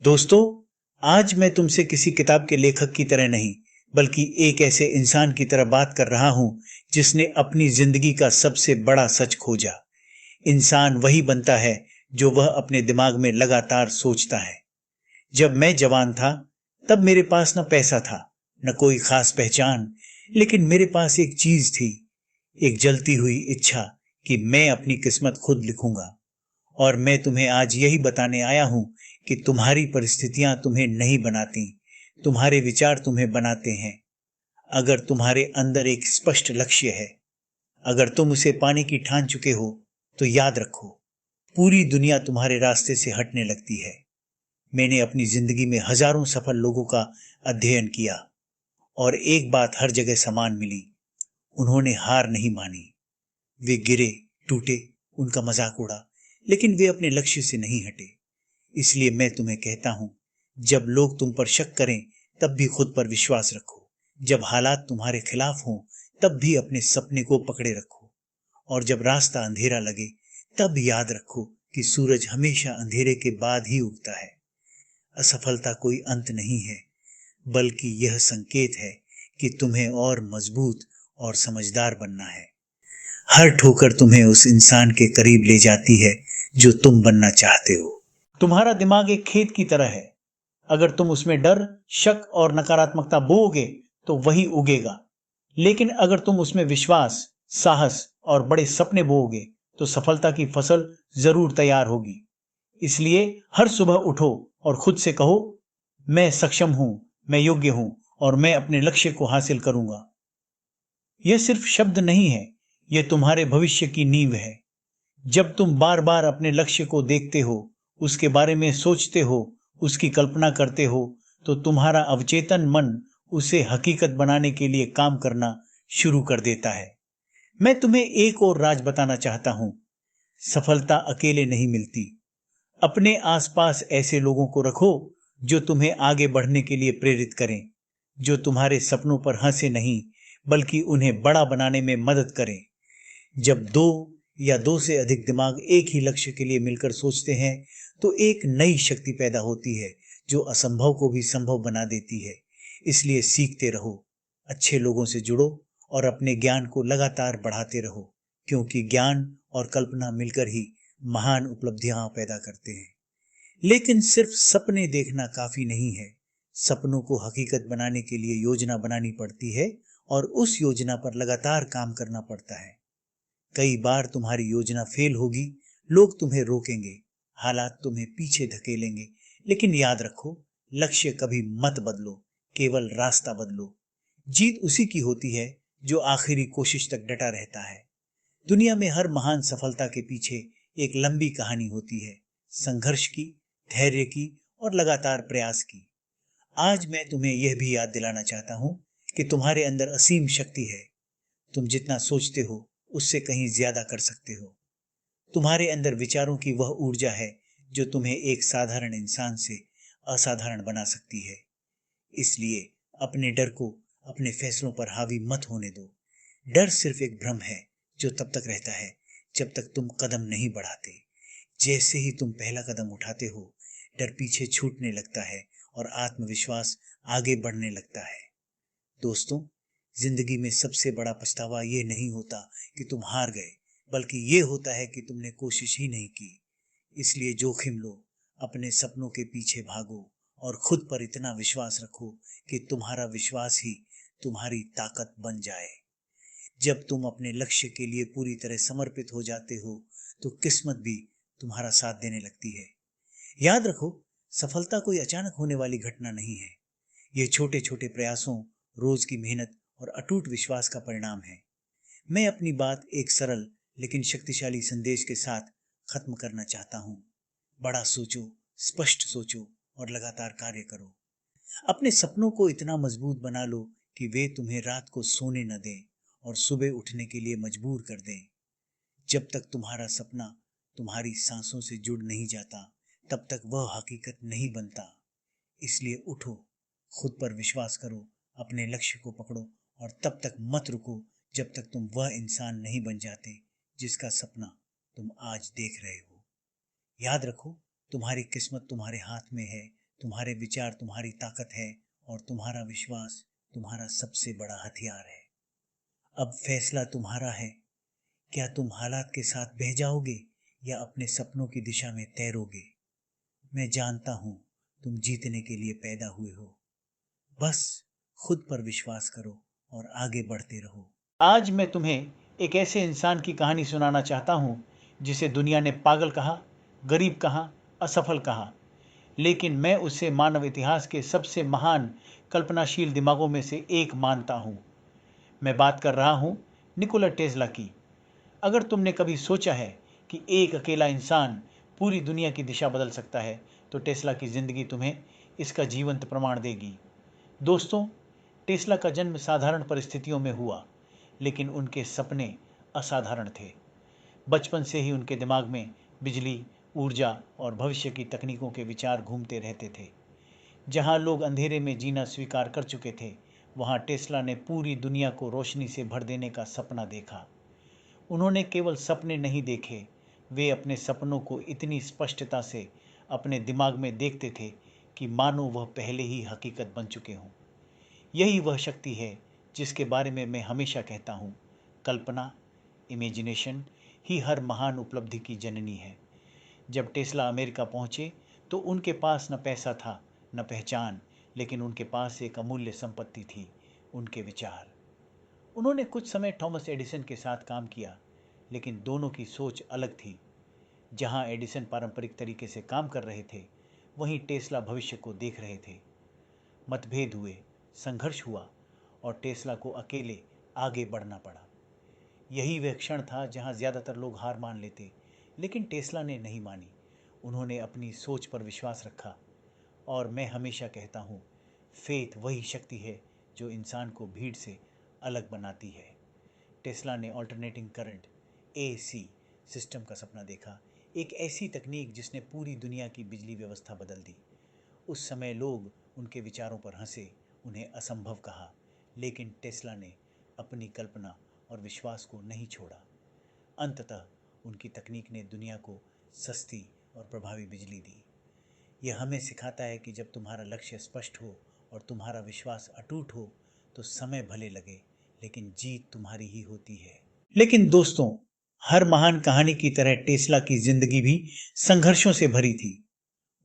दोस्तों, आज मैं तुमसे किसी किताब के लेखक की तरह नहीं, बल्कि एक ऐसे इंसान की तरह बात कर रहा हूं जिसने अपनी जिंदगी का सबसे बड़ा सच खोजा। इंसान वही बनता है जो वह अपने दिमाग में लगातार सोचता है। जब मैं जवान था, तब मेरे पास न पैसा था, न कोई खास पहचान, लेकिन मेरे पास एक चीज थी, एक जलती हुई इच्छा कि मैं अपनी किस्मत खुद लिखूंगा। और मैं तुम्हें आज यही बताने आया हूं कि तुम्हारी परिस्थितियां तुम्हें नहीं बनाती, तुम्हारे विचार तुम्हें बनाते हैं। अगर तुम्हारे अंदर एक स्पष्ट लक्ष्य है, अगर तुम उसे पाने की ठान चुके हो, तो याद रखो, पूरी दुनिया तुम्हारे रास्ते से हटने लगती है। मैंने अपनी जिंदगी में हजारों सफल लोगों का अध्ययन किया, और एक बात हर जगह समान मिली, उन्होंने हार नहीं मानी। वे गिरे, टूटे, उनका मजाक उड़ा, लेकिन वे अपने लक्ष्य से नहीं हटे। इसलिए मैं तुम्हें कहता हूं, जब लोग तुम पर शक करें, तब भी खुद पर विश्वास रखो। जब हालात तुम्हारे खिलाफ हों, तब भी अपने सपने को पकड़े रखो। और जब रास्ता अंधेरा लगे, तब याद रखो कि सूरज हमेशा अंधेरे के बाद ही उगता है। असफलता कोई अंत नहीं है, बल्कि यह संकेत है कि तुम्हें और मजबूत और समझदार बनना है। हर ठोकर तुम्हें उस इंसान के करीब ले जाती है जो तुम बनना चाहते हो। तुम्हारा दिमाग एक खेत की तरह है। अगर तुम उसमें डर, शक और नकारात्मकता बोओगे, तो वही उगेगा। लेकिन अगर तुम उसमें विश्वास, साहस और बड़े सपने बोओगे, तो सफलता की फसल जरूर तैयार होगी। इसलिए हर सुबह उठो और खुद से कहो, मैं सक्षम हूं, मैं योग्य हूं, और मैं अपने लक्ष्य को हासिल करूंगा। यह सिर्फ शब्द नहीं है, यह तुम्हारे भविष्य की नींव है। जब तुम बार बार अपने लक्ष्य को देखते हो, उसके बारे में सोचते हो, उसकी कल्पना करते हो, तो तुम्हारा अवचेतन मन उसे हकीकत बनाने के लिए काम करना शुरू कर देता है। मैं तुम्हें एक और राज बताना चाहता हूं, सफलता अकेले नहीं मिलती। अपने आसपास ऐसे लोगों को रखो जो तुम्हें आगे बढ़ने के लिए प्रेरित करें, जो तुम्हारे सपनों पर हंसे नहीं, बल्कि उन्हें बड़ा बनाने में मदद करें। जब दो या दो से अधिक दिमाग एक ही लक्ष्य के लिए मिलकर सोचते हैं, तो एक नई शक्ति पैदा होती है जो असंभव को भी संभव बना देती है। इसलिए सीखते रहो, अच्छे लोगों से जुड़ो और अपने ज्ञान को लगातार बढ़ाते रहो, क्योंकि ज्ञान और कल्पना मिलकर ही महान उपलब्धियां पैदा करते हैं। लेकिन सिर्फ सपने देखना काफी नहीं है। सपनों को हकीकत बनाने के लिए योजना बनानी पड़ती है, और उस योजना पर लगातार काम करना पड़ता है। कई बार तुम्हारी योजना फेल होगी, लोग तुम्हें रोकेंगे, हालात तुम्हें पीछे धकेलेंगे, लेकिन याद रखो, लक्ष्य कभी मत बदलो, केवल रास्ता बदलो। जीत उसी की होती है जो आखिरी कोशिश तक डटा रहता है। दुनिया में हर महान सफलता के पीछे एक लंबी कहानी होती है, संघर्ष की, धैर्य की और लगातार प्रयास की। आज मैं तुम्हें यह भी याद दिलाना चाहता हूं कि तुम्हारे अंदर असीम शक्ति है। तुम जितना सोचते हो, उससे कहीं ज्यादा कर सकते हो। तुम्हारे अंदर विचारों की वह ऊर्जा है जो तुम्हें एक साधारण इंसान से असाधारण बना सकती है। इसलिए अपने डर को अपने फैसलों पर हावी मत होने दो। डर सिर्फ एक भ्रम है जो तब तक रहता है जब तक तुम कदम नहीं बढ़ाते। जैसे ही तुम पहला कदम उठाते हो, डर पीछे छूटने लगता है और आत्मविश्वास आगे बढ़ने लगता है। दोस्तों, जिंदगी में सबसे बड़ा पछतावा ये नहीं होता कि तुम हार गए, बल्कि ये होता है कि तुमने कोशिश ही नहीं की। इसलिए जोखिम लो, अपने सपनों के पीछे भागो और खुद पर इतना विश्वास रखो कि तुम्हारा विश्वास ही तुम्हारी ताकत बन जाए। जब तुम अपने लक्ष्य के लिए पूरी तरह समर्पित हो जाते हो, तो किस्मत भी तुम्हारा साथ देने लगती है। याद रखो, सफलता कोई अचानक होने वाली घटना नहीं है। ये छोटे छोटे प्रयासों, रोज की मेहनत और अटूट विश्वास का परिणाम है। मैं अपनी बात एक सरल लेकिन शक्तिशाली संदेश के साथ खत्म करना चाहता हूँ। बड़ा सोचो, स्पष्ट सोचो और लगातार कार्य करो। अपने सपनों को इतना मजबूत बना लो कि वे तुम्हें रात को सोने न दें और सुबह उठने के लिए मजबूर कर दें। जब तक तुम्हारा सपना तुम्हारी सांसों से जुड़ नहीं जाता, तब तक वह हकीकत नहीं बनता। इसलिए उठो, खुद पर विश्वास करो, अपने लक्ष्य को पकड़ो और तब तक मत रुको जब तक तुम वह इंसान नहीं बन जाते जिसका सपना तुम आज देख रहे हो। याद रखो, तुम्हारी किस्मत तुम्हारे हाथ में है, तुम्हारे विचार तुम्हारी ताकत है और तुम्हारा विश्वास तुम्हारा सबसे बड़ा हथियार है। अब फैसला तुम्हारा है। क्या तुम हालात के साथ बह जाओगे या अपने सपनों की दिशा में तैरोगे? मैं जानता हूं तुम जीतने के लिए पैदा हुए हो। बस खुद पर विश्वास करो और आगे बढ़ते रहो। आज मैं तुम्हें एक ऐसे इंसान की कहानी सुनाना चाहता हूं जिसे दुनिया ने पागल कहा, गरीब कहा, असफल कहा, लेकिन मैं उसे मानव इतिहास के सबसे महान कल्पनाशील दिमागों में से एक मानता हूं। मैं बात कर रहा हूं निकोला टेस्ला की। अगर तुमने कभी सोचा है कि एक अकेला इंसान पूरी दुनिया की दिशा बदल सकता है, तो टेस्ला की जिंदगी तुम्हें इसका जीवंत प्रमाण देगी। दोस्तों, टेस्ला का जन्म साधारण परिस्थितियों में हुआ, लेकिन उनके सपने असाधारण थे। बचपन से ही उनके दिमाग में बिजली, ऊर्जा और भविष्य की तकनीकों के विचार घूमते रहते थे। जहां लोग अंधेरे में जीना स्वीकार कर चुके थे, वहां टेस्ला ने पूरी दुनिया को रोशनी से भर देने का सपना देखा। उन्होंने केवल सपने नहीं देखे, वे अपने सपनों को इतनी स्पष्टता से अपने दिमाग में देखते थे कि मानो वह पहले ही हकीकत बन चुके हों। यही वह शक्ति है जिसके बारे में मैं हमेशा कहता हूँ, कल्पना, इमेजिनेशन ही हर महान उपलब्धि की जननी है। जब टेस्ला अमेरिका पहुंचे तो उनके पास न पैसा था, न पहचान, लेकिन उनके पास एक अमूल्य संपत्ति थी, उनके विचार। उन्होंने कुछ समय थॉमस एडिसन के साथ काम किया, लेकिन दोनों की सोच अलग थी। जहां एडिसन पारंपरिक तरीके से काम कर रहे थे, वहीं टेस्ला भविष्य को देख रहे थे। मतभेद हुए, संघर्ष हुआ और टेस्ला को अकेले आगे बढ़ना पड़ा। यही वह क्षण था जहां ज्यादातर लोग हार मान लेते, लेकिन टेस्ला ने नहीं मानी। उन्होंने अपनी सोच पर विश्वास रखा। और मैं हमेशा कहता हूँ, फेथ वही शक्ति है जो इंसान को भीड़ से अलग बनाती है। टेस्ला ने ऑल्टरनेटिंग करंट AC सिस्टम का सपना देखा, एक ऐसी तकनीक जिसने पूरी दुनिया की बिजली व्यवस्था बदल दी। उस समय लोग उनके विचारों पर हंसे, उन्हें असंभव कहा, लेकिन टेस्ला ने अपनी कल्पना और विश्वास को नहीं छोड़ा। अंततः उनकी तकनीक ने दुनिया को सस्ती और प्रभावी बिजली दी। यह हमें सिखाता है कि जब तुम्हारा लक्ष्य स्पष्ट हो और तुम्हारा विश्वास अटूट हो, तो समय भले लगे, लेकिन जीत तुम्हारी ही होती है। लेकिन दोस्तों, हर महान कहानी की तरह टेस्ला की जिंदगी भी संघर्षों से भरी थी।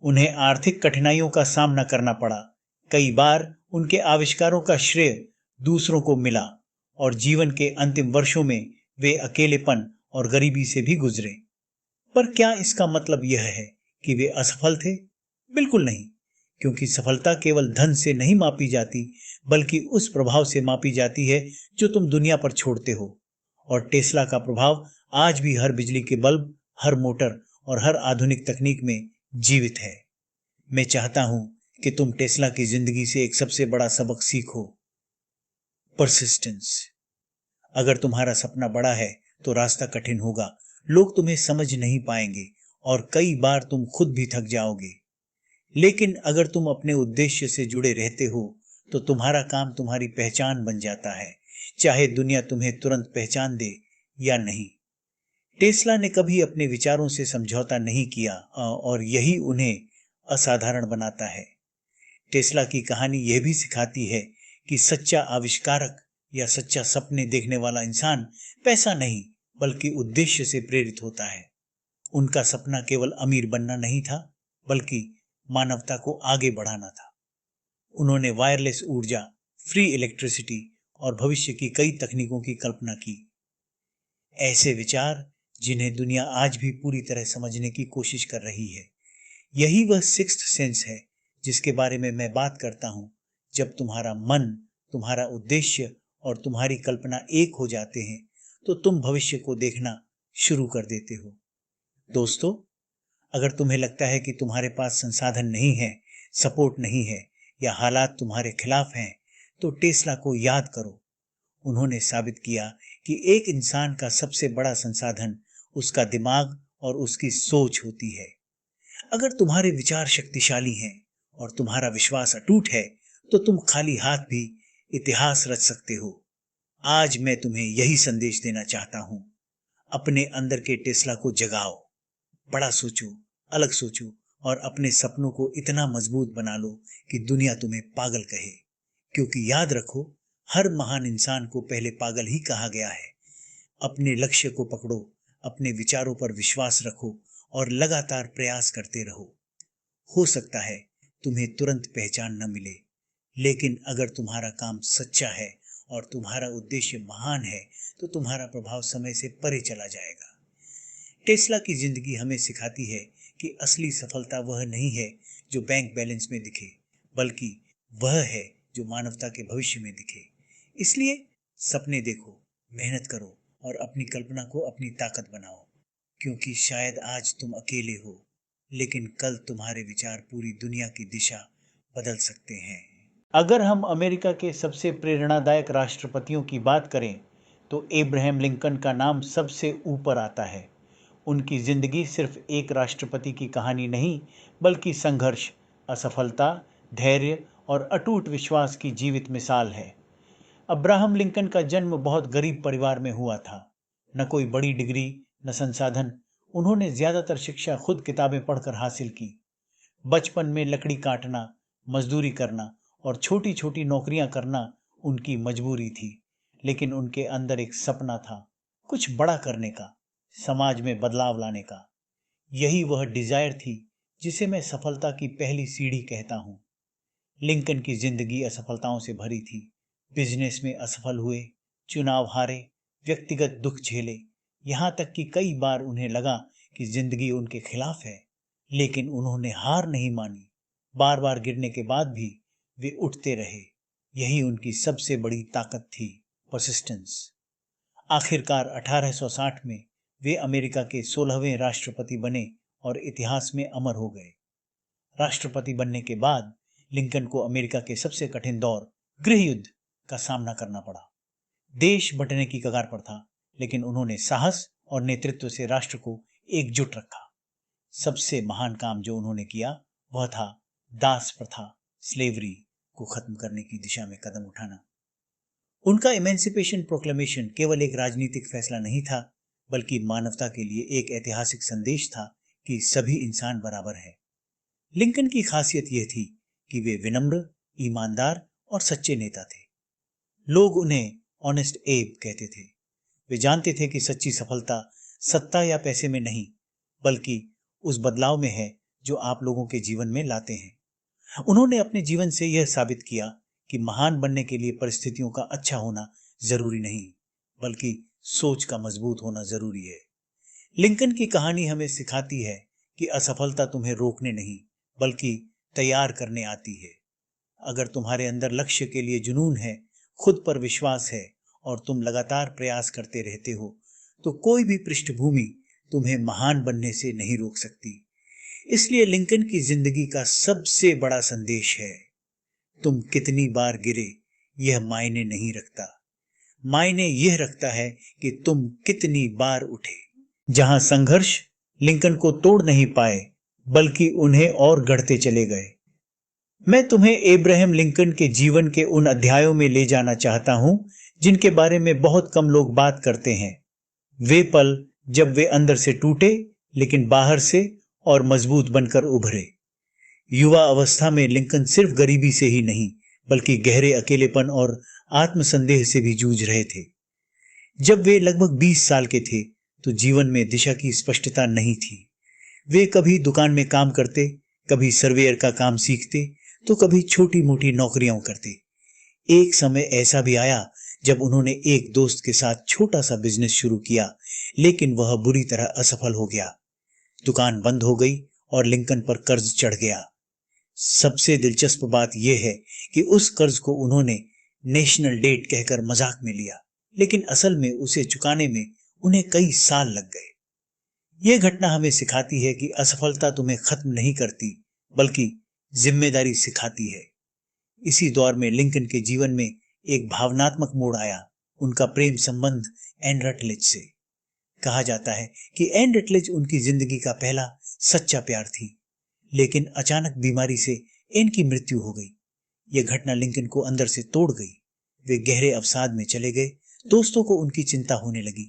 उन्हें आर्थिक कठिनाइयों का सामना करना पड़ा। कई बार उनके आविष्कारों का श्रेय दूसरों को मिला और जीवन के अंतिम वर्षों में वे अकेलेपन और गरीबी से भी गुजरे। पर क्या इसका मतलब यह है कि वे असफल थे? बिल्कुल नहीं, क्योंकि सफलता केवल धन से नहीं मापी जाती, बल्कि उस प्रभाव से मापी जाती है जो तुम दुनिया पर छोड़ते हो। और टेस्ला का प्रभाव आज भी हर बिजली के बल्ब, हर मोटर और हर आधुनिक तकनीक में जीवित है। मैं चाहता हूं कि तुम टेस्ला की जिंदगी से एक सबसे बड़ा सबक सीखो, परसिस्टेंस। अगर तुम्हारा सपना बड़ा है तो रास्ता कठिन होगा, लोग तुम्हें समझ नहीं पाएंगे और कई बार तुम खुद भी थक जाओगे। लेकिन अगर तुम अपने उद्देश्य से जुड़े रहते हो, तो तुम्हारा काम तुम्हारी पहचान बन जाता है, चाहे दुनिया तुम्हें तुरंत पहचान दे या नहीं। टेस्ला ने कभी अपने विचारों से समझौता नहीं किया और यही उन्हें असाधारण बनाता है। टेस्ला की कहानी यह भी सिखाती है कि सच्चा आविष्कारक या सच्चा सपने देखने वाला इंसान पैसा नहीं, बल्कि उद्देश्य से प्रेरित होता है। उनका सपना केवल अमीर बनना नहीं था, बल्कि मानवता को आगे बढ़ाना था। उन्होंने वायरलेस ऊर्जा, फ्री इलेक्ट्रिसिटी और भविष्य की कई तकनीकों की कल्पना की। ऐसे विचार जिन्हें दुनिया आज भी पूरी तरह समझने की कोशिश कर रही है। यही वह सिक्स्थ सेंस है जिसके बारे में मैं बात करता हूं। जब तुम्हारा मन, तुम्हारा उद्देश्य और तुम्हारी कल्पना एक हो जाते हैं, तो तुम भविष्य को देखना शुरू कर देते हो। दोस्तों, अगर तुम्हें लगता है कि तुम्हारे पास संसाधन नहीं है, सपोर्ट नहीं है या हालात तुम्हारे खिलाफ हैं, तो टेस्ला को याद करो। उन्होंने साबित किया कि एक इंसान का सबसे बड़ा संसाधन उसका दिमाग और उसकी सोच होती है। अगर तुम्हारे विचार शक्तिशाली हैं और तुम्हारा विश्वास अटूट है, तो तुम खाली हाथ भी इतिहास रच सकते हो। आज मैं तुम्हें यही संदेश देना चाहता हूं, अपने अंदर के टेस्ला को जगाओ, बड़ा सोचो, अलग सोचो और अपने सपनों को इतना मजबूत बना लो कि दुनिया तुम्हें पागल कहे, क्योंकि याद रखो, हर महान इंसान को पहले पागल ही कहा गया है। अपने लक्ष्य को पकड़ो, अपने विचारों पर विश्वास रखो और लगातार प्रयास करते रहो। हो सकता है तुम्हें तुरंत पहचान न मिले, लेकिन अगर तुम्हारा काम सच्चा है और तुम्हारा उद्देश्य महान है तो तुम्हारा प्रभाव समय से परे चला जाएगा। टेस्ला की जिंदगी हमें सिखाती है कि असली सफलता वह नहीं है जो बैंक बैलेंस में दिखे, बल्कि वह है जो मानवता के भविष्य में दिखे। इसलिए सपने देखो, मेहनत करो और अपनी कल्पना को अपनी ताकत बनाओ, क्योंकि शायद आज तुम अकेले हो, लेकिन कल तुम्हारे विचार पूरी दुनिया की दिशा बदल सकते हैं। अगर हम अमेरिका के सबसे प्रेरणादायक राष्ट्रपतियों की बात करें तो एब्राहम लिंकन का नाम सबसे ऊपर आता है। उनकी जिंदगी सिर्फ एक राष्ट्रपति की कहानी नहीं, बल्कि संघर्ष, असफलता, धैर्य और अटूट विश्वास की जीवित मिसाल है। अब्राहम लिंकन का जन्म बहुत गरीब परिवार में हुआ था। न कोई बड़ी डिग्री, न संसाधन। उन्होंने ज्यादातर शिक्षा खुद किताबें पढ़कर हासिल की। बचपन में लकड़ी काटना, मजदूरी करना और छोटी छोटी नौकरियां करना उनकी मजबूरी थी, लेकिन उनके अंदर एक सपना था, कुछ बड़ा करने का, समाज में बदलाव लाने का। यही वह डिजायर थी जिसे मैं सफलता की पहली सीढ़ी कहता हूं। लिंकन की जिंदगी असफलताओं से भरी थी। बिजनेस में असफल हुए, चुनाव हारे, व्यक्तिगत दुख झेले, यहां तक कि कई बार उन्हें लगा कि जिंदगी उनके खिलाफ है, लेकिन उन्होंने हार नहीं मानी। बार बार गिरने के बाद भी वे उठते रहे। यही उनकी सबसे बड़ी ताकत थी, परसिस्टेंस। आखिरकार 1860 में वे अमेरिका के 16वें राष्ट्रपति बने और इतिहास में अमर हो गए। राष्ट्रपति बनने के बाद लिंकन को अमेरिका के सबसे कठिन दौर, गृह युद्ध, का सामना करना पड़ा। देश बंटने की कगार पर था, लेकिन उन्होंने साहस और नेतृत्व से राष्ट्र को एकजुट रखा। सबसे महान काम जो उन्होंने किया वह था दास प्रथा, स्लेवरी को खत्म करने की दिशा में कदम उठाना। उनका इमेंसिपेशन प्रोक्लेमेशन केवल एक राजनीतिक फैसला नहीं था, बल्कि मानवता के लिए एक ऐतिहासिक संदेश था कि सभी इंसान बराबर हैं। लिंकन की खासियत यह थी कि वे विनम्र, ईमानदार और सच्चे नेता थे। लोग उन्हें ऑनेस्ट एब कहते थे। वे जानते थे कि सच्ची सफलता सत्ता या पैसे में नहीं, बल्कि उस बदलाव में है जो आप लोगों के जीवन में लाते हैं। उन्होंने अपने जीवन से यह साबित किया कि महान बनने के लिए परिस्थितियों का अच्छा होना जरूरी नहीं, बल्कि सोच का मजबूत होना जरूरी है। लिंकन की कहानी हमें सिखाती है कि असफलता तुम्हें रोकने नहीं, बल्कि तैयार करने आती है। अगर तुम्हारे अंदर लक्ष्य के लिए जुनून है, खुद पर विश्वास है और तुम लगातार प्रयास करते रहते हो, तो कोई भी पृष्ठभूमि तुम्हें महान बनने से नहीं रोक सकती। इसलिए लिंकन की जिंदगी का सबसे बड़ा संदेश है, तुम कितनी बार गिरे यह मायने नहीं रखता, मायने यह रखता है कि तुम कितनी बार उठे। जहां संघर्ष लिंकन को तोड़ नहीं पाए, बल्कि उन्हें और गढ़ते चले गए। मैं तुम्हें एब्राहम लिंकन के जीवन के उन अध्यायों में ले जाना चाहता हूं जिनके बारे में बहुत कम लोग बात करते हैं। वे पल जब वे अंदर से टूटे, लेकिन बाहर से और मजबूत बनकर उभरे। युवा अवस्था में लिंकन सिर्फ गरीबी से ही नहीं, बल्कि गहरे अकेलेपन और आत्मसंदेह से भी जूझ रहे थे। जब वे लगभग 20 साल के थे तो जीवन में दिशा की स्पष्टता नहीं थी। वे कभी दुकान में काम करते, कभी सर्वेयर का काम सीखते, तो कभी छोटी मोटी नौकरियां करते। एक समय ऐसा भी आया जब उन्होंने एक दोस्त के साथ छोटा सा बिजनेस शुरू किया, लेकिन वह बुरी तरह असफल हो गया। दुकान बंद हो गई और लिंकन पर कर्ज चढ़ गया। सबसे दिलचस्प बात यह है कि उस कर्ज को उन्होंने नेशनल डेट कहकर मजाक में लिया, लेकिन असल में उसे चुकाने में उन्हें कई साल लग गए। यह घटना हमें सिखाती है कि असफलता तुम्हें खत्म नहीं करती, बल्कि जिम्मेदारी सिखाती है। इसी दौर में लिंकन के जीवन में एक भावनात्मक मोड़ आया, उनका प्रेम संबंध एन रटलेज से। कहा जाता है कि एन रटलेज उनकी जिंदगी का पहला सच्चा प्यार थी, लेकिन अचानक बीमारी से एन की मृत्यु हो गई। यह घटना लिंकन को अंदर से तोड़ गई। वे गहरे अवसाद में चले गए। दोस्तों को उनकी चिंता होने लगी।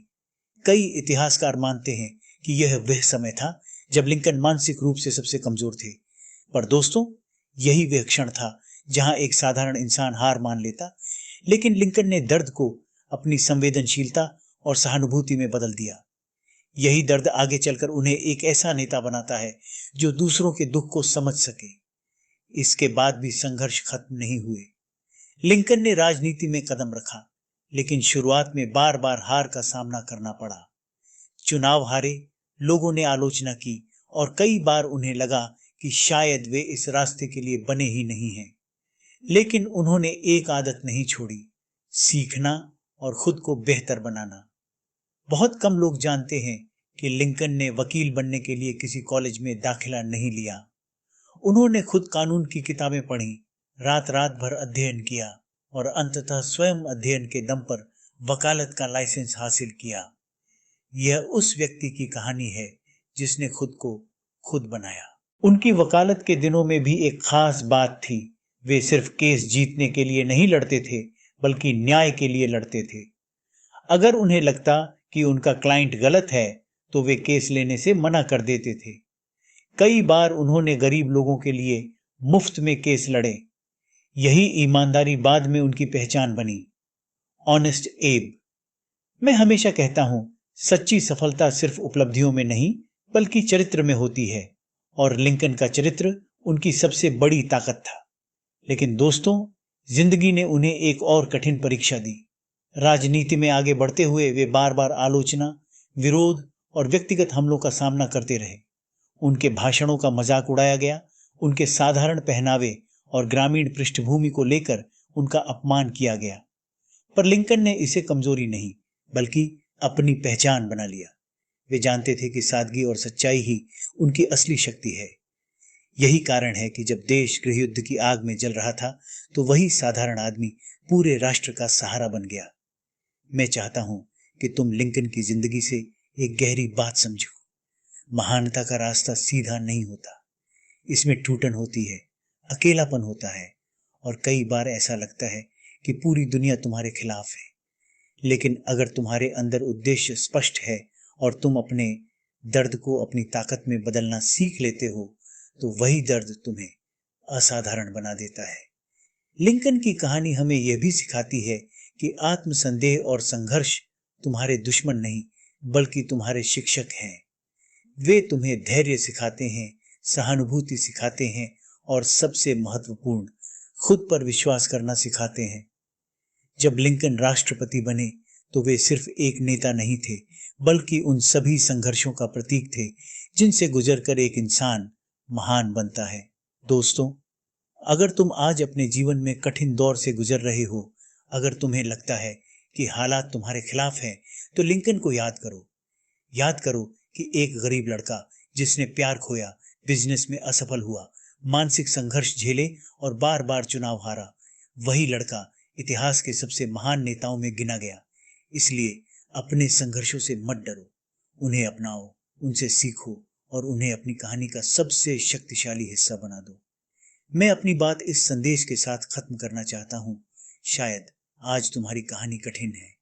कई इतिहासकार मानते हैं कि यह वह समय था जब लिंकन मानसिक रूप से सबसे कमजोर थे। पर दोस्तों, यही वह क्षण था जहां एक साधारण इंसान हार मान लेता, लेकिन लिंकन ने दर्द को अपनी संवेदनशीलता और सहानुभूति में बदल दिया। यही दर्द आगे चलकर उन्हें एक ऐसा नेता बनाता है जो दूसरों के दुख को समझ सके। इसके बाद भी संघर्ष खत्म नहीं हुए। लिंकन ने राजनीति में कदम रखा, लेकिन शुरुआत में बार बार हार का सामना करना पड़ा। चुनाव हारे, लोगों ने आलोचना की और कई बार उन्हें लगा कि शायद वे इस रास्ते के लिए बने ही नहीं हैं। लेकिन उन्होंने एक आदत नहीं छोड़ी, सीखना और खुद को बेहतर बनाना। बहुत कम लोग जानते हैं कि लिंकन ने वकील बनने के लिए किसी कॉलेज में दाखिला नहीं लिया। उन्होंने खुद कानून की किताबें पढ़ी, रात रात भर अध्ययन किया और अंततः स्वयं अध्ययन के दम पर वकालत का लाइसेंस हासिल किया। यह उस व्यक्ति की कहानी है जिसने खुद को खुद बनाया। उनकी वकालत के दिनों में भी एक खास बात थी। वे सिर्फ केस जीतने के लिए नहीं लड़ते थे, बल्कि न्याय के लिए लड़ते थे। अगर उन्हें लगता कि उनका क्लाइंट गलत है, तो वे केस लेने से मना कर देते थे। कई बार उन्होंने गरीब लोगों के लिए मुफ्त में केस लड़े। यही ईमानदारी बाद में उनकी पहचान बनी। ऑनेस्ट एब। मैं हमेशा कहता हूं, सच्ची सफलता सिर्फ उपलब्धियों में नहीं, बल्कि चरित्र में होती है, और लिंकन का चरित्र उनकी सबसे बड़ी ताकत था। लेकिन दोस्तों, जिंदगी ने उन्हें एक और कठिन परीक्षा दी। राजनीति में आगे बढ़ते हुए वे बार बार आलोचना, विरोध और व्यक्तिगत हमलों का सामना करते रहे। उनके भाषणों का मजाक उड़ाया गया, उनके साधारण पहनावे और ग्रामीण पृष्ठभूमि को लेकर उनका अपमान किया गया। पर लिंकन ने इसे कमजोरी नहीं, बल्कि अपनी पहचान बना लिया। वे जानते थे कि सादगी और सच्चाई ही उनकी असली शक्ति है। यही कारण है कि जब देश गृहयुद्ध की आग में जल रहा था, तो वही साधारण आदमी पूरे राष्ट्र का सहारा बन गया। मैं चाहता हूं कि तुम लिंकन की जिंदगी से एक गहरी बात समझो। महानता का रास्ता सीधा नहीं होता। इसमें टूटन होती है, अकेलापन होता है, और कई बार ऐसा लगता है कि पूरी दुनिया तुम्हारे खिलाफ है। लेकिन अगर तुम्हारे अंदर उद्देश्य स्पष्ट है और तुम अपने दर्द को अपनी ताकत में बदलना सीख लेते हो, तो वही दर्द तुम्हें असाधारण बना देता है। लिंकन की कहानी हमें यह भी सिखाती है कि आत्मसंदेह और संघर्ष तुम्हारे दुश्मन नहीं, बल्कि तुम्हारे शिक्षक हैं। वे तुम्हें धैर्य सिखाते हैं, सहानुभूति सिखाते हैं, और सबसे महत्वपूर्ण, खुद पर विश्वास करना सिखाते हैं। जब लिंकन राष्ट्रपति बने, तो वे सिर्फ एक नेता नहीं थे, बल्कि उन सभी संघर्षों का प्रतीक थे जिनसे गुजरकर एक इंसान महान बनता है। दोस्तों, अगर तुम आज अपने जीवन में कठिन दौर से गुजर रहे हो, अगर तुम्हें लगता है कि हालात तुम्हारे खिलाफ हैं, तो लिंकन को याद करो। याद करो कि एक गरीब लड़का जिसने प्यार खोया, बिजनेस में असफल हुआ, मानसिक संघर्ष झेले और बार बार चुनाव हारा, वही लड़का इतिहास के सबसे महान नेताओं में गिना गया। इसलिए अपने संघर्षों से मत डरो, उन्हें अपनाओ, उनसे सीखो और उन्हें अपनी कहानी का सबसे शक्तिशाली हिस्सा बना दो। मैं अपनी बात इस संदेश के साथ खत्म करना चाहता हूं। शायद आज तुम्हारी कहानी कठिन है,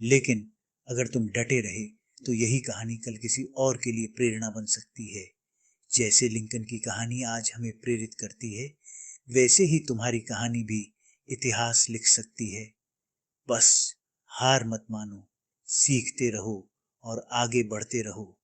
लेकिन अगर तुम डटे रहे, तो यही कहानी कल किसी और के लिए प्रेरणा बन सकती है। जैसे लिंकन की कहानी आज हमें प्रेरित करती है, वैसे ही तुम्हारी कहानी भी इतिहास लिख सकती है। बस हार मत मानो, सीखते रहो और आगे बढ़ते रहो।